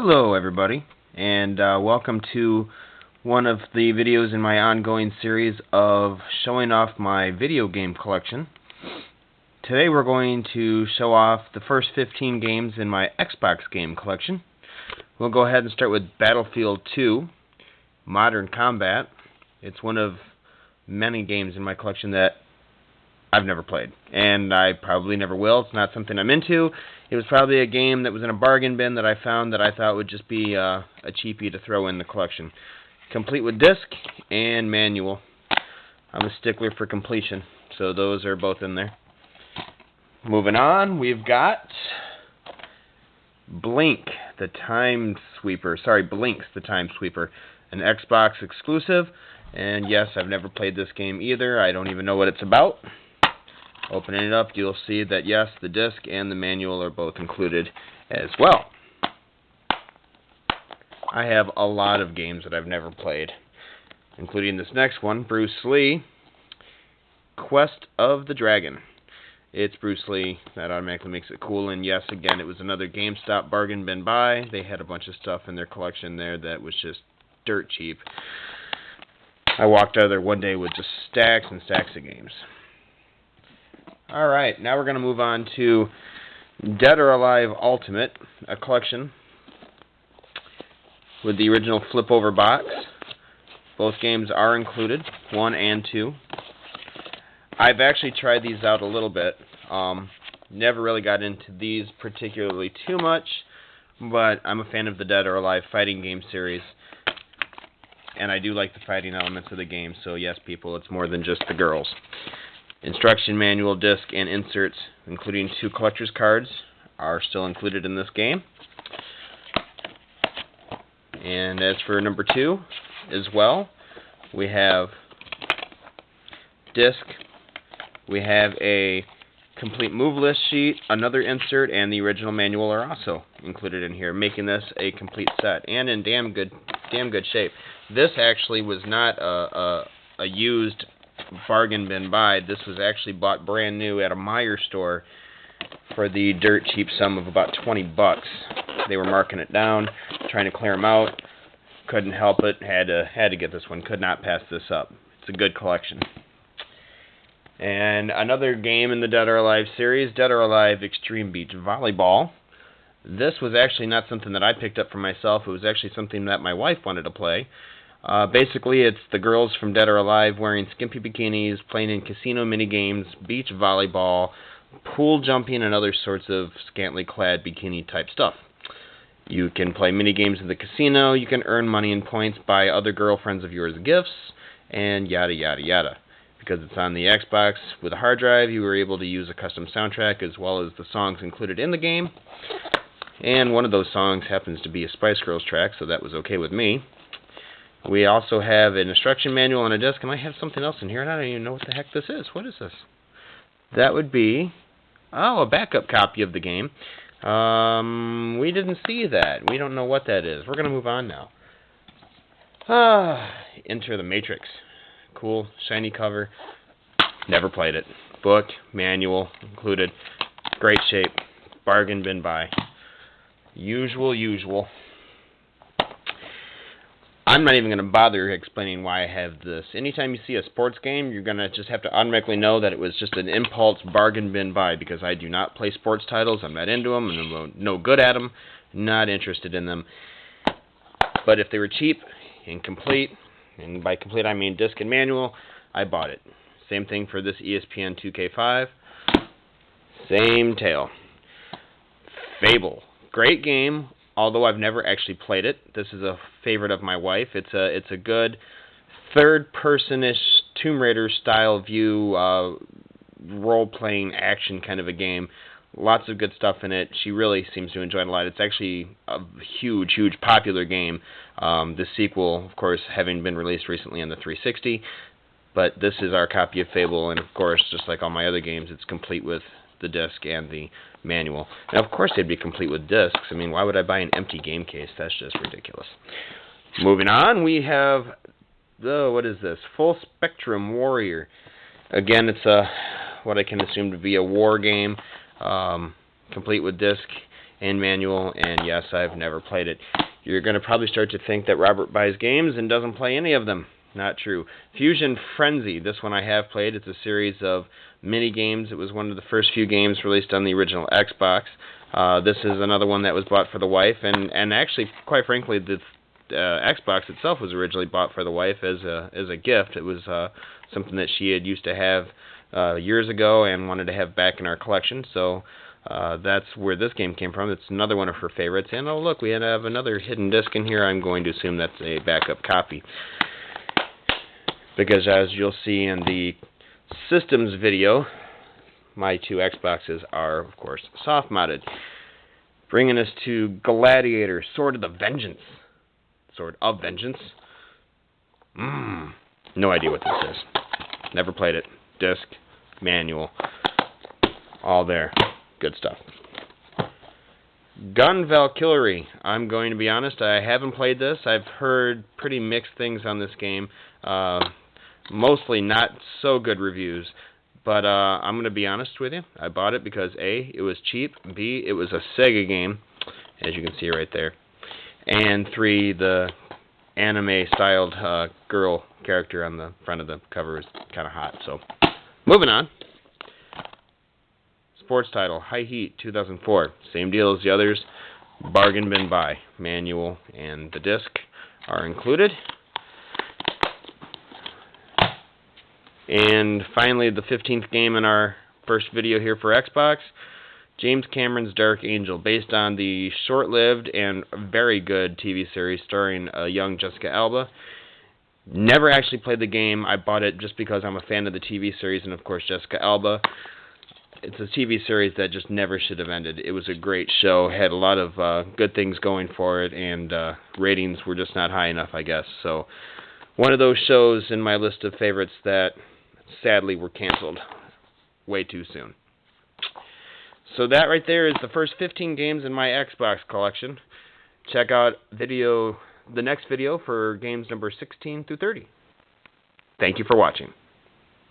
Hello everybody, and welcome to one of the videos in my ongoing series of showing off my video game collection. Today we're going to show off the first 15 games in my Xbox game collection. We'll go ahead and start with Battlefield 2, Modern Combat. It's one of many games in my collection that I've never played, and I probably never will. It's not something I'm into. It was probably a game that was in a bargain bin that I found that I thought would just be a cheapie to throw in the collection. Complete with disc and manual. I'm a stickler for completion, so those are both in there. Moving on, we've got Blinks, the Time Sweeper, an Xbox exclusive. And yes, I've never played this game either. I don't even know what it's about. Opening it up, you'll see that yes, the disc and the manual are both included as well. I have a lot of games that I've never played, including this next one, Bruce Lee, Quest of the Dragon. It's Bruce Lee. That automatically makes it cool. And yes, again, it was another GameStop bargain bin buy. They had a bunch of stuff in their collection there that was just dirt cheap. I walked out of there one day with just stacks and stacks of games. Alright, now we're going to move on to Dead or Alive Ultimate, a collection with the original flip-over box. Both games are included, 1 and 2. I've actually tried these out a little bit. Never really got into these particularly too much, but I'm a fan of the Dead or Alive fighting game series, and I do like the fighting elements of the game, so yes, people, it's more than just the girls. Instruction manual, disc, and inserts, including 2 collector's cards, are still included in this game. And as for number 2 as well, we have disc, we have a complete move list sheet, another insert, and the original manual are also included in here, making this a complete set, and in damn good shape. This actually was not a used bargain bin buy. This was actually bought brand new at a Meijer store for the dirt cheap sum of about 20 bucks. They were marking it down, trying to clear them out. Couldn't help it. Had to get this one. Could not pass this up. It's a good collection. And another game in the Dead or Alive series, Dead or Alive Extreme Beach Volleyball. This was actually not something that I picked up for myself. It was actually something that my wife wanted to play. Basically, it's the girls from Dead or Alive wearing skimpy bikinis, playing in casino minigames, beach volleyball, pool jumping, and other sorts of scantily clad bikini type stuff. You can play minigames in the casino, you can earn money and points, buy other girlfriends of yours gifts, and yada yada yada. Because it's on the Xbox with a hard drive, you were able to use a custom soundtrack as well as the songs included in the game. And one of those songs happens to be a Spice Girls track, so that was okay with me. We also have an instruction manual on a disc, and I have something else in here, and I don't even know what the heck this is. What is this? That would be, a backup copy of the game. We didn't see that. We don't know what that is. We're going to move on now. Enter the Matrix. Cool, shiny cover. Never played it. Book, manual included. Great shape. Bargain bin buy. Usual. I'm not even going to bother explaining why I have this. Anytime you see a sports game, you're going to just have to automatically know that it was just an impulse bargain bin buy, because I do not play sports titles. I'm not into them, and I'm no good at them, not interested in them. But if they were cheap and complete, and by complete I mean disc and manual, I bought it. Same thing for this ESPN 2K5. Same tale. Fable. Great game. Although I've never actually played it. This is a favorite of my wife. It's a good third-person-ish Tomb Raider style view, role-playing action kind of a game. Lots of good stuff in it. She really seems to enjoy it a lot. It's actually a huge popular game. The sequel, of course, having been released recently on the 360. But this is our copy of Fable, and of course, just like all my other games, it's complete with the disc and the manual. Now, of course, they'd be complete with discs. I mean, why would I buy an empty game case? That's just ridiculous. Moving on, we have what is this? Full Spectrum Warrior. Again, it's what I can assume to be a war game, complete with disc and manual, and yes, I've never played it. You're going to probably start to think that Robert buys games and doesn't play any of them. Not true. Fusion Frenzy, this one I have played. It's a series of mini games. It was one of the first few games released on the original Xbox. This is another one that was bought for the wife, and actually, quite frankly, the Xbox itself was originally bought for the wife as a gift. It was something that she had used to have years ago and wanted to have back in our collection, so that's where this game came from. It's another one of her favorites. And oh look, we have another hidden disc in here. I'm going to assume that's a backup copy, because as you'll see in the systems video, my two Xboxes are, of course, soft-modded. Bringing us to Gladiator, Sword of Vengeance. No idea what this is. Never played it. Disc, manual, all there. Good stuff. Gun Valkyrie. I'm going to be honest, I haven't played this. I've heard pretty mixed things on this game. Mostly not so good reviews. But I'm going to be honest with you. I bought it because A, it was cheap. B, it was a Sega game, as you can see right there. And 3, the anime-styled girl character on the front of the cover is kind of hot. So, moving on. Sports title, High Heat, 2004. Same deal as the others. Bargain bin buy. Manual and the disc are included. And finally, the 15th game in our first video here for Xbox, James Cameron's Dark Angel, based on the short-lived and very good TV series starring young Jessica Alba. Never actually played the game. I bought it just because I'm a fan of the TV series and, of course, Jessica Alba. It's a TV series that just never should have ended. It was a great show, had a lot of good things going for it, and ratings were just not high enough, I guess. So, one of those shows in my list of favorites that sadly were canceled way too soon. So that right there is the first 15 games in my Xbox collection. Check out the next video for games number 16 through 30. Thank you for watching.